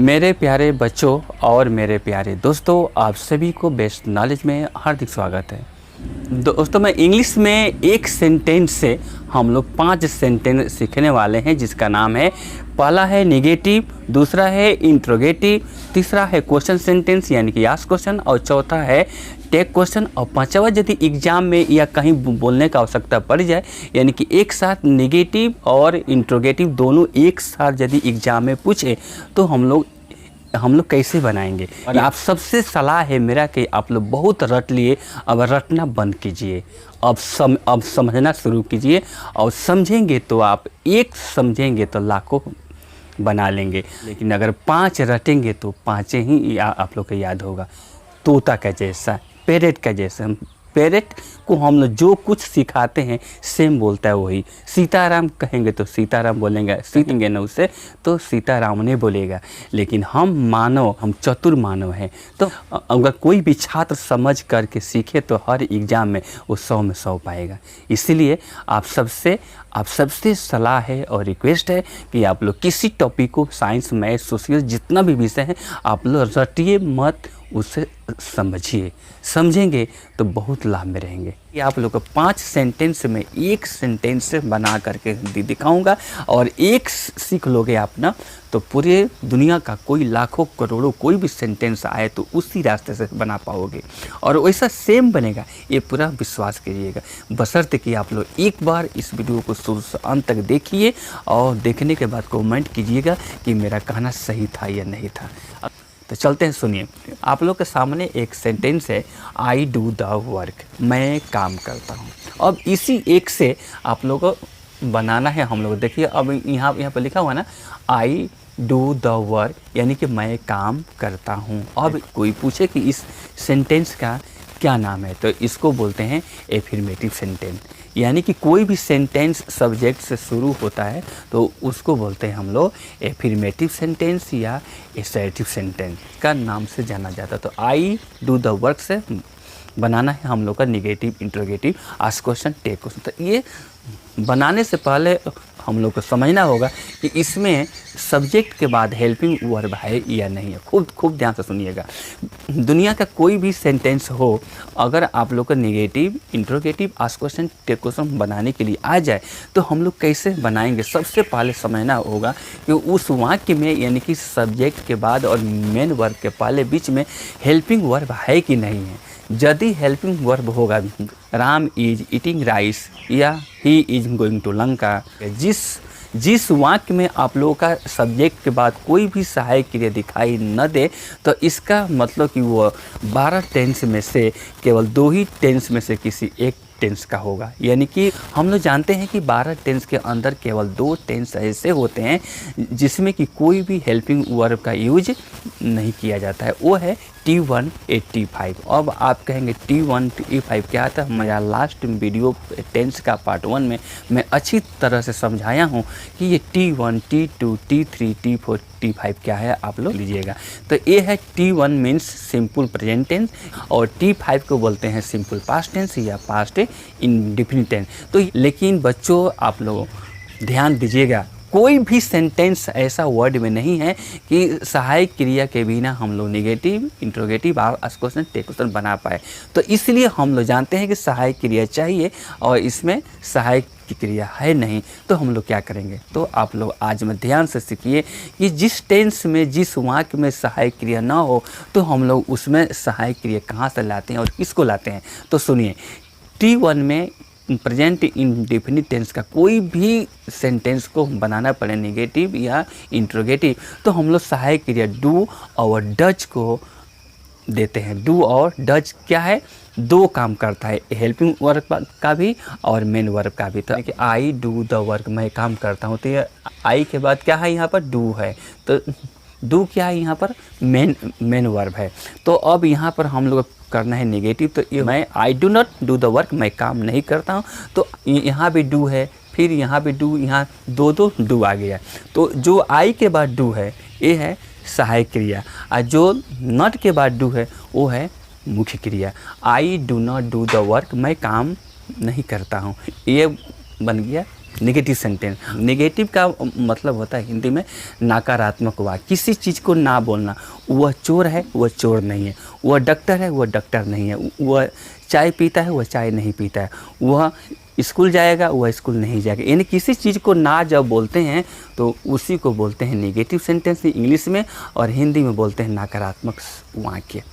मेरे प्यारे बच्चों और मेरे प्यारे दोस्तों, आप सभी को बेस्ट नॉलेज में हार्दिक स्वागत है। दोस्तों, मैं इंग्लिश में एक सेंटेंस से हम लोग 5 सेंटेंस सीखने वाले हैं, जिसका नाम है, पहला है नेगेटिव, दूसरा है इंट्रोगेटिव, तीसरा है क्वेश्चन सेंटेंस यानी कि आस्क क्वेश्चन, और चौथा है टेक क्वेश्चन, और पांचवा यदि एग्जाम में या कहीं बोलने का आवश्यकता पड़ जाए यानी कि एक साथ नेगेटिव और इंट्रोगेटिव दोनों एक साथ यदि एग्जाम में पूछे तो हम लोग कैसे बनाएंगे। और आप सबसे सलाह है मेरा कि आप लोग बहुत रट लिए, अब रटना बंद कीजिए, अब समझना शुरू कीजिए, और समझेंगे तो आप एक समझेंगे तो लाखों बना लेंगे, लेकिन अगर 5 रटेंगे तो 5 ही आप लोग को याद होगा। तोता का जैसा, पैरेट का जैसा, पैरेट को हम लोग जो कुछ सिखाते हैं सेम बोलता है वही। सीताराम कहेंगे तो सीताराम बोलेंगे, सीखेंगे ना उसे तो सीताराम ने बोलेगा। लेकिन हम चतुर मानव हैं, तो अगर कोई भी छात्र समझ करके सीखे तो हर एग्ज़ाम में वो 100 में 100 पाएगा। इसीलिए आप सबसे सलाह है और रिक्वेस्ट है कि आप लोग किसी टॉपिक को, साइंस, मैथ, सोशल, जितना भी विषय है, आप लोग रटिए मत, उसे समझिए। समझेंगे तो बहुत लाभ में रहेंगे। ये आप लोग को 5 सेंटेंस में एक सेंटेंस बना करके दिखाऊंगा, और एक सीख लोगे आप ना तो पूरे दुनिया का कोई लाखों करोड़ों कोई भी सेंटेंस आए तो उसी रास्ते से बना पाओगे, और वैसा सेम बनेगा, ये पूरा विश्वास कीजिएगा। बशर्ते कि आप लोग एक बार इस वीडियो को शुरू से अंत तक देखिए, और देखने के बाद कमेंट कीजिएगा कि मेरा कहना सही था या नहीं था। तो चलते हैं, सुनिए। आप लोग के सामने एक सेंटेंस है, आई डू द वर्क, मैं काम करता हूँ। अब इसी एक से आप लोग को बनाना है हम लोग। देखिए, अब यहाँ पर लिखा हुआ ना, आई डू द वर्क, यानी कि मैं काम करता हूँ। अब कोई पूछे कि इस सेंटेंस का क्या नाम है, तो इसको बोलते हैं एफर्मेटिव सेंटेंस। यानी कि कोई भी सेंटेंस सब्जेक्ट से शुरू होता है तो उसको बोलते हैं हम लोग एफर्मेटिव सेंटेंस या असर्टिव सेंटेंस का नाम से जाना जाता है। तो आई डू द वर्क से बनाना है हम लोग का negative, interrogative, ask question, take question. तो ये बनाने से पहले हम लोग को समझना होगा कि इसमें सब्जेक्ट के बाद हेल्पिंग वर्ब है या नहीं है। खूब ध्यान से सुनिएगा। दुनिया का कोई भी सेंटेंस हो, अगर आप लोग को negative, interrogative, ask question, take question बनाने के लिए आ जाए तो हम लोग कैसे बनाएंगे। सबसे पहले समझना होगा कि उस वाक्य में, यानी कि सब्जेक्ट के बाद और मेन वर्ब के पहले बीच में हेल्पिंग वर्ब है कि नहीं है। यदि हेल्पिंग वर्ब होगा, राम इज ईटिंग राइस या he is going to Lanka, जिस वाक्य में आप लोगों का सब्जेक्ट के बाद कोई भी सहायक क्रिया दिखाई न दे, तो इसका मतलब कि वो 12 टेंस में से केवल 2 ही टेंस में से किसी एक टेंस का होगा। यानी कि हम लोग जानते हैं कि 12 टेंस के अंदर केवल 2 टेंस ऐसे होते हैं जिसमें कि कोई भी हेल्पिंग वर्ब का यूज नहीं किया जाता है। वो है T1 T5। अब आप कहेंगे T1 T5 क्या था? मेरा लास्ट वीडियो टेंस का पार्ट 1 में मैं अच्छी तरह से समझाया हूँ कि ये T1, T2, T3, T4, T5 क्या है, आप लोग लीजिएगा। तो ये है T1 means simple present tense, और T5 को बोलते हैं सिंपल पास्ट टेंस या पास्ट इंडेफिनिट टेंस। तो लेकिन बच्चों, आप लोग ध्यान दीजिएगा, कोई भी सेंटेंस ऐसा वर्ड में नहीं है कि सहायक क्रिया के बिना हम लोग negative, interrogative, ask question, take question बना पाए। तो इसलिए हम लोग जानते हैं कि सहायक क्रिया चाहिए, और इसमें सहायक की क्रिया है नहीं, तो हम लोग क्या करेंगे। तो आप लोग आज में ध्यान से सीखिए कि जिस टेंस में, जिस वाक्य में सहायक क्रिया ना हो, तो हम लोग उसमें सहायक क्रिया कहाँ से लाते हैं और किसको लाते हैं। तो सुनिए, T1 में प्रेजेंट इंडेफिनिट टेंस का कोई भी सेंटेंस को बनाना पड़े नेगेटिव या इंट्रोगेटिव, तो हम लोग सहायक क्रिया डू और डज को देते हैं। डू और डज क्या है? 2 काम करता है, हेल्पिंग वर्ब का भी और मेन वर्ब का भी। तो कि आई डू द वर्क, मैं काम करता हूँ, तो ये आई के बाद क्या है यहाँ पर? डू है। तो डू क्या है यहाँ पर? मेन वर्ब है। तो अब यहाँ पर हम लोग करना है नेगेटिव, तो ये मैं I do not do the work, मैं काम नहीं करता हूँ, तो यहाँ भी डू है, फिर यहाँ भी डू, यहाँ 2 डू आ गया। तो जो आई के बाद डू है ये है सहायक क्रिया, और जो नॉट के बाद डू है वो है मुख्य क्रिया। I do not do the work, मैं काम नहीं करता हूँ, ये बन गया नेगेटिव सेंटेंस, नेगेटिव का मतलब होता है हिंदी में नकारात्मक वाक्य। किसी चीज़ को ना बोलना, वह चोर है वह चोर नहीं है, वह डॉक्टर है वह डॉक्टर नहीं है, वह चाय पीता है वह चाय नहीं पीता है, वह स्कूल जाएगा वह स्कूल नहीं जाएगा। यानी किसी चीज़ को ना जब बोलते हैं तो उसी को बोलते हैं नेगेटिव सेंटेंस इंग्लिश में, और हिंदी में बोलते हैं नकारात्मक वाक्य।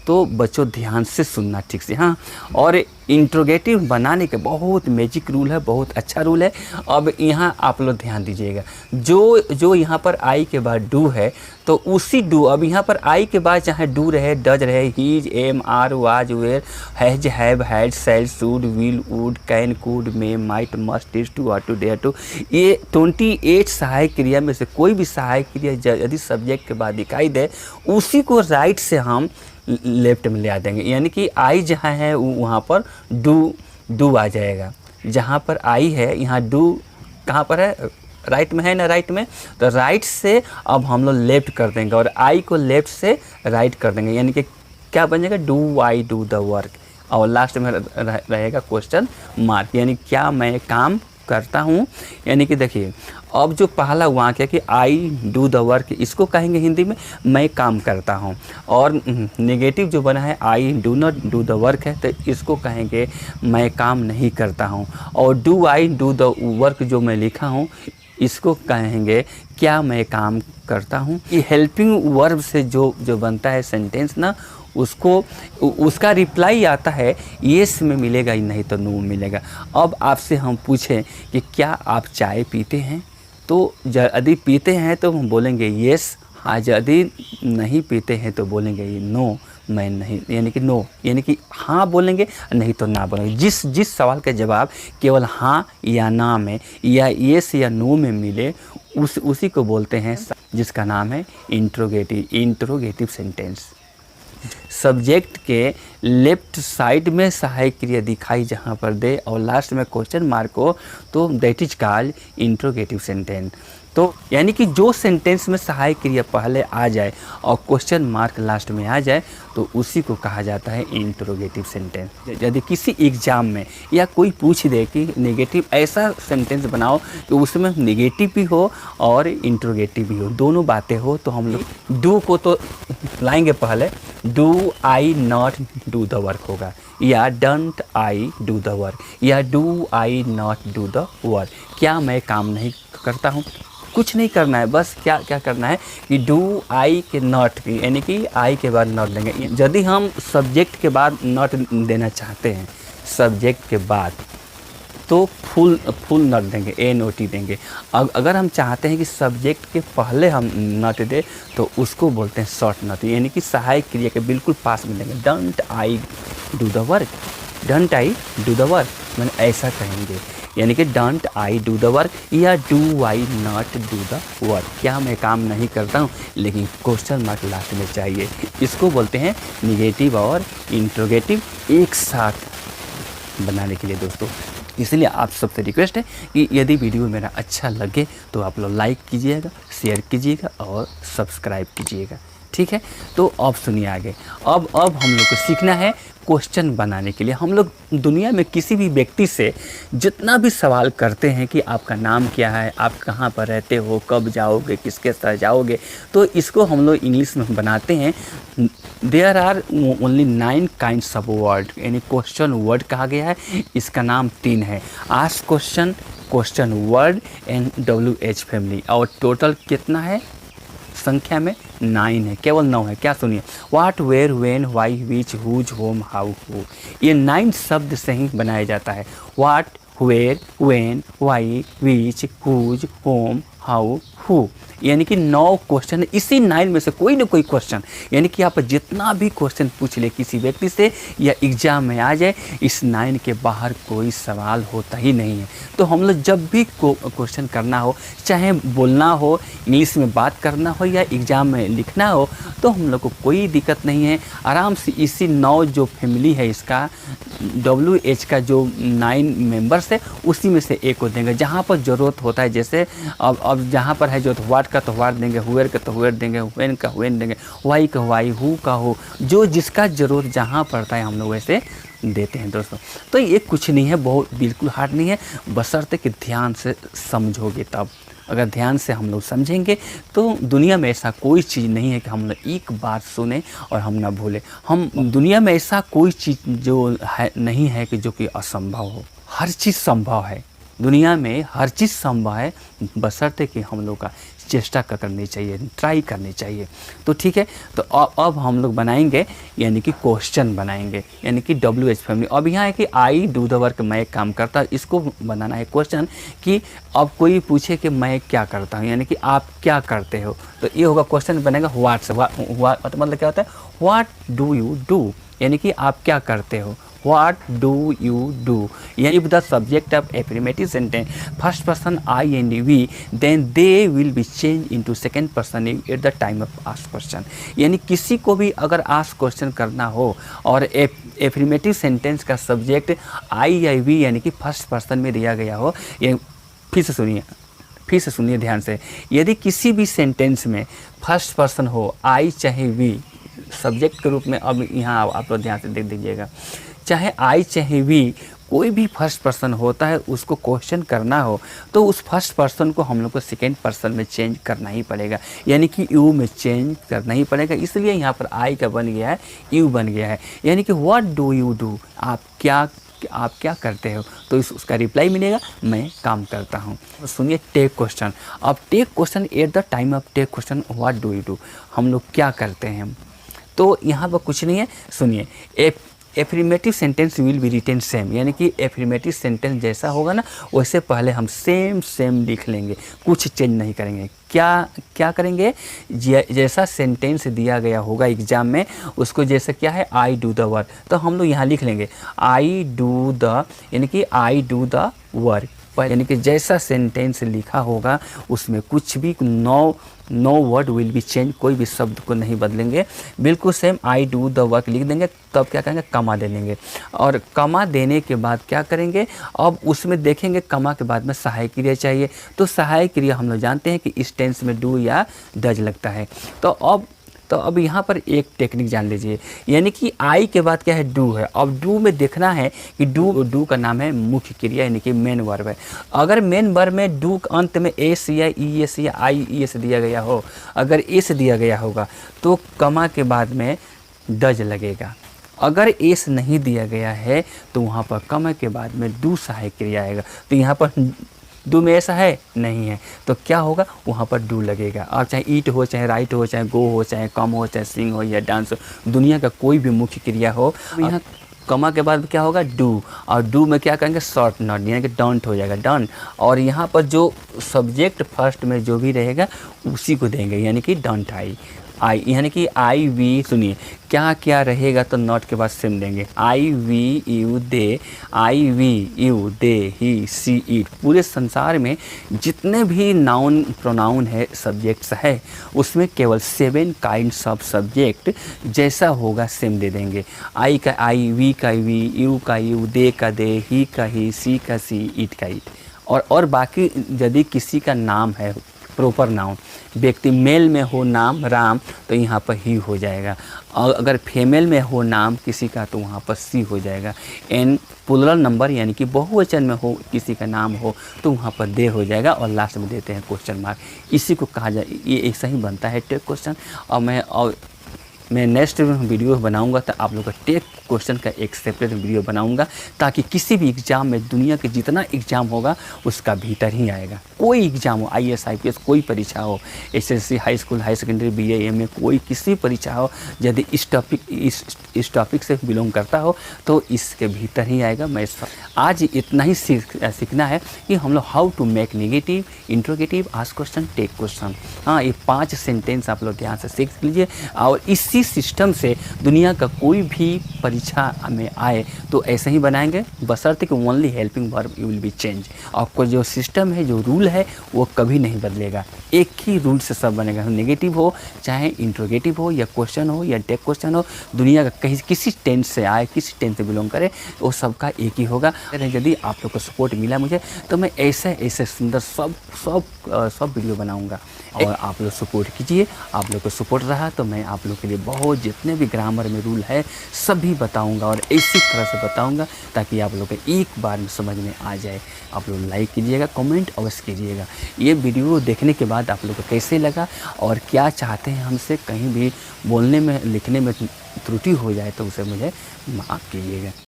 तो बच्चों ध्यान से सुनना ठीक से, हाँ। और इंट्रोगेटिव बनाने के बहुत मैजिक रूल है, बहुत अच्छा रूल है। अब यहाँ आप लोग ध्यान दीजिएगा, जो यहाँ पर आई के बाद डू है तो उसी डू, अब यहाँ पर आई के बाद चाहे डू रहे, डज रहे, is, am, are, was, were, has, have, had, shall, should, will, would, can, could, may, might, must, is, to, are, to, dare to, ये 28 सहायक क्रिया में से कोई भी सहायक क्रिया यदि सब्जेक्ट के बाद दिखाई दे, उसी को राइट से हम लेफ्ट में ले आ देंगे। यानी कि आई जहाँ है वहाँ पर डू आ जाएगा। जहाँ पर आई है यहाँ डू कहाँ पर है, राइट में है ना, राइट में, तो राइट से अब हम लोग लेफ्ट कर देंगे और आई को लेफ्ट से राइट कर देंगे। यानी कि क्या बन जाएगा, do I do the work, और लास्ट में रहेगा क्वेश्चन मार्क, यानी क्या मैं काम करता हूँ। यानी कि देखिए अब जो पहला वाक्य कि आई डू द वर्क, इसको कहेंगे हिंदी में मैं काम करता हूँ, और नेगेटिव जो बना है I do not do the work है तो इसको कहेंगे मैं काम नहीं करता हूँ, और do I do the work जो मैं लिखा हूँ इसको कहेंगे क्या मैं काम करता हूँ। ये हेल्पिंग वर्ब से जो बनता है सेंटेंस ना, उसका रिप्लाई आता है येस में मिलेगा ही, नहीं तो नो मिलेगा। अब आपसे हम पूछें कि क्या आप चाय पीते हैं, तो यदि पीते हैं तो हम बोलेंगे येस, हाँ यदि नहीं पीते हैं तो बोलेंगे नो, मैं नहीं, यानी कि नो, यानी कि हाँ बोलेंगे नहीं तो ना बोलेंगे। जिस सवाल का जवाब केवल हाँ या ना में या येस या नो में मिले उसी को बोलते हैं, जिसका नाम है इंट्रोगेटिव सेंटेंस। सब्जेक्ट के लेफ्ट साइड में सहायक क्रिया दिखाई जहाँ पर दे और लास्ट में क्वेश्चन मार्क हो तो that is called interrogative sentence. तो यानी कि जो सेंटेंस में सहायक क्रिया पहले आ जाए और क्वेश्चन मार्क लास्ट में आ जाए तो उसी को कहा जाता है इंट्रोगेटिव सेंटेंस। यदि किसी एग्जाम में या कोई पूछ दे कि नेगेटिव ऐसा सेंटेंस बनाओ तो उसमें नेगेटिव भी हो और इंट्रोगेटिव भी हो, दोनों बातें हो, तो हम लोग डू को तो लाएंगे पहले, do I not do the work होगा, या don't I do the work, या do I not do the work. क्या मैं काम नहीं करता हूँ, कुछ नहीं करना है, बस क्या करना है कि डू आई के नॉट, यानी कि आई के बाद नॉट देंगे। यदि हम सब्जेक्ट के बाद नॉट देना चाहते हैं सब्जेक्ट के बाद तो फुल नॉट देंगे, NOT देंगे। अगर हम चाहते हैं कि सब्जेक्ट के पहले हम नॉट दे तो उसको बोलते हैं शॉर्ट नॉट, यानी कि सहायक क्रिया के बिल्कुल पास में देंगे। Don't I do the work, don't I do the work, मैंने ऐसा कहेंगे, यानी कि don't I do the work या do I not do the work, क्या मैं काम नहीं करता हूँ, लेकिन क्वेश्चन मार्क लास्ट में चाहिए। इसको बोलते हैं निगेटिव और इंट्रोगेटिव एक साथ बनाने के लिए दोस्तों। इसलिए आप सबसे रिक्वेस्ट है कि यदि वीडियो मेरा अच्छा लगे तो आप लोग लाइक कीजिएगा, शेयर कीजिएगा और सब्सक्राइब कीजिएगा, ठीक है। तो अब सुनिए आगे, अब हम लोग को सीखना है क्वेश्चन बनाने के लिए। हम लोग दुनिया में किसी भी व्यक्ति से जितना भी सवाल करते हैं कि आपका नाम क्या है, आप कहाँ पर रहते हो, कब जाओगे, किसके साथ जाओगे, तो इसको हम लोग इंग्लिश में बनाते हैं। There are only 9 kinds of word, यानी क्वेश्चन वर्ड कहा गया है, इसका नाम 3 है, ask question, question word and WH family. और टोटल कितना है संख्या में 9 है, केवल 9 है। क्या सुनिए, what, where, when, why, which, whose, whom, how, who, ये 9 शब्द से ही बनाया जाता है। What, where, when, why, which, whose, whom, how, who, यानी कि 9 क्वेश्चन है। इसी 9 में से कोई ना कोई क्वेश्चन, यानी कि आप जितना भी क्वेश्चन पूछ ले किसी व्यक्ति से या एग्जाम में आ जाए, इस 9 के बाहर कोई सवाल होता ही नहीं है। तो हम लोग जब भी क्वेश्चन करना हो, चाहे बोलना हो, इंग्लिश में बात करना हो या एग्ज़ाम में लिखना हो, तो हम लोग को कोई दिक्कत नहीं है। आराम से इसी 9 जो फैमिली है इसका WH का जो 9 मेंबर्स है उसी में से एक को देंगे जहाँ पर ज़रूरत होता है। जैसे अब जहाँ पर है जो व्हाट का तो व्हाट देंगे, हुएर का तो हुएर देंगे, व्हेन का व्हेन देंगे, व्हाई का व्हाई, हु का हो, जो जिसका ज़रूरत जहाँ पड़ता है हम लोग वैसे देते हैं दोस्तों। तो ये कुछ नहीं है, बहुत बिल्कुल हार्ड नहीं है, बशर्ते कि ध्यान से समझोगे तब। अगर ध्यान से हम लोग समझेंगे तो दुनिया में ऐसा कोई चीज़ नहीं है कि हम लोग एक बार सुने और हम ना भूलें। हम दुनिया में ऐसा कोई चीज़ जो है नहीं है कि जो कि असंभव हो। हर चीज़ संभव है, दुनिया में हर चीज़ संभव है, बशर्ते कि हम लोग का चेष्टा करनी चाहिए, ट्राई करनी चाहिए। तो ठीक है, तो अब हम लोग बनाएंगे यानी कि क्वेश्चन बनाएंगे, यानी कि WH फैमिली। अब यहाँ है कि आई डू द वर्क, मैं एक काम करता हूँ, इसको बनाना है क्वेश्चन कि अब कोई पूछे कि मैं क्या करता हूँ, यानी कि आप क्या करते हो, तो ये होगा क्वेश्चन बनेगा व्हाट्स। मतलब क्या होता है, व्हाट डू यू डू, यानी कि आप क्या करते हो, What do you do? If the subject of affirmative sentence first person I and we, then they will be changed into second person at the time of ask question। यानी किसी को भी अगर ask question करना हो और affirmative sentence का subject I या we यानी कि फर्स्ट पर्सन में दिया गया हो, ये फिर से सुनिए ध्यान से। यदि किसी भी सेंटेंस में फर्स्ट पर्सन हो, आई चाहे वी सब्जेक्ट के रूप में, अब यहाँ आप लोग ध्यान से देख दीजिएगा, चाहे आई चाहे वी कोई भी फर्स्ट पर्सन होता है, उसको क्वेश्चन करना हो तो उस फर्स्ट पर्सन को हम लोग को सेकेंड पर्सन में चेंज करना ही पड़ेगा, यानी कि यू में चेंज करना ही पड़ेगा। इसलिए यहाँ पर आई का बन गया है, यू बन गया है, यानी कि व्हाट डू यू डू, आप क्या करते हो, तो उसका रिप्लाई मिलेगा मैं काम करता हूँ। तो सुनिए टेक क्वेश्चन। अब take question at the time of take question what do you do, हम लोग क्या करते हैं, तो यहाँ पर कुछ नहीं है। सुनिए, affirmative sentence will be written same, यानी कि एफर्मेटिव सेंटेंस जैसा होगा ना वैसे पहले हम सेम लिख लेंगे, कुछ चेंज नहीं करेंगे। क्या करेंगे, जैसा सेंटेंस दिया गया होगा एग्जाम में उसको, जैसे क्या है आई डू द वर्क, तो हम लोग यहाँ लिख लेंगे आई डू द, यानी कि आई डू द वर्क, यानी कि जैसा सेंटेंस लिखा होगा उसमें कुछ भी no word will be change, कोई भी शब्द को नहीं बदलेंगे, बिल्कुल same I do the work लिख देंगे। तब क्या करेंगे, कमा दे देंगे, और कमा देने के बाद क्या करेंगे, अब उसमें देखेंगे कमा के बाद में सहायक क्रिया चाहिए, तो सहायक क्रिया हम लोग जानते हैं कि इस टेंस में डू या डज लगता है। तो अब यहाँ पर एक टेक्निक जान लीजिए, यानी कि आई के बाद क्या है, डू है। अब डू में देखना है कि डू का नाम है मुख्य क्रिया, यानी कि मेन वर्ब है। अगर मेन वर्ब में डू के अंत में एस या ई एस या आई ई एस दिया गया हो, अगर एस दिया गया होगा तो कमा के बाद में डज लगेगा। अगर एस नहीं दिया गया है तो वहाँ पर कमा के बाद में डू सहायक क्रिया आएगा। तो यहाँ पर डू में ऐसा है नहीं है, तो क्या होगा, वहाँ पर डू लगेगा। और चाहे ईट हो, चाहे राइट हो, चाहे गो हो, चाहे कम हो, चाहे सिंग हो या डांस हो, दुनिया का कोई भी मुख्य क्रिया हो, यहाँ कमा के बाद क्या होगा, डू, और डू में क्या करेंगे, शॉर्ट नॉट, यानी कि डोंट हो जाएगा, डन। और यहाँ पर जो सब्जेक्ट फर्स्ट में जो भी रहेगा उसी को देंगे, यानी कि डोंट आई, यानी कि आई वी, सुनिए क्या रहेगा तो नॉट के बाद सेम देंगे, I we you they, I we you they he she it. पूरे संसार में जितने भी नाउन प्रोनाउन है सब्जेक्ट्स है उसमें केवल 7 काइंड्स ऑफ सब्जेक्ट जैसा होगा सेम दे देंगे। आई का आई, वी का वी, यू का यू, दे का दे, ही का ही, सी का सी, इट का इट। और बाकी यदि किसी का नाम है प्रॉपर नाउन, व्यक्ति मेल में हो नाम राम तो यहाँ पर ही हो जाएगा, और अगर फीमेल में हो नाम किसी का तो वहाँ पर सी हो जाएगा। एन प्लुरल नंबर यानी कि बहुवचन में हो किसी का नाम हो तो वहाँ पर दे हो जाएगा, और लास्ट में देते हैं क्वेश्चन मार्क। इसी को कहा जाए, ये ऐसा ही बनता है टेक क्वेश्चन। और मैं नेक्स्ट वीडियो बनाऊंगा तो आप लोग का टेक क्वेश्चन का एक सेपरेट वीडियो बनाऊंगा, ताकि किसी भी एग्ज़ाम में, दुनिया के जितना एग्ज़ाम होगा उसका भीतर ही आएगा। कोई एग्ज़ाम हो, IAS IPS कोई परीक्षा हो, SSC high school high secondary BA MA कोई किसी परीक्षा हो, यदि इस टॉपिक से बिलोंग करता हो तो इसके भीतर ही आएगा। मैं आज इतना ही सीखना है कि हम लोग how to make negative, interrogative, ask question, take question. हाँ, ये 5 सेंटेंस आप लोग ध्यान से सीख लीजिए, और इसी सिस्टम से दुनिया का कोई भी परीक्षा में आए तो ऐसे ही बनाएंगे, बशर्ते कि only helping verb you will be change. आपको जो सिस्टम है, जो रूल है वो कभी नहीं बदलेगा, एक ही रूल से सब बनेगा। नेगेटिव हो, चाहे इंट्रोगेटिव हो, या क्वेश्चन हो, या टेक क्वेश्चन हो, दुनिया का कहीं किसी टेंस से आए, किसी टेंस से बिलोंग करे, वो सबका एक ही होगा। यदि आप लोग को सपोर्ट मिला मुझे तो मैं ऐसे सुंदर सब सब वीडियो बनाऊंगा। और आप लोग सपोर्ट कीजिए, आप लोग को सपोर्ट रहा तो मैं आप लोग के लिए बहुत जितने भी ग्रामर में रूल है सभी बताऊंगा और इसी तरह से बताऊंगा ताकि आप लोग को एक बार में समझ में आ जाए। आप लोग लाइक कीजिएगा, कमेंट अवश्य कीजिएगा। ये वीडियो देखने के बाद आप लोग को कैसे लगा और क्या चाहते हैं हमसे, कहीं भी बोलने में लिखने में त्रुटि हो जाए तो उसे मुझे माफ़ कीजिएगा।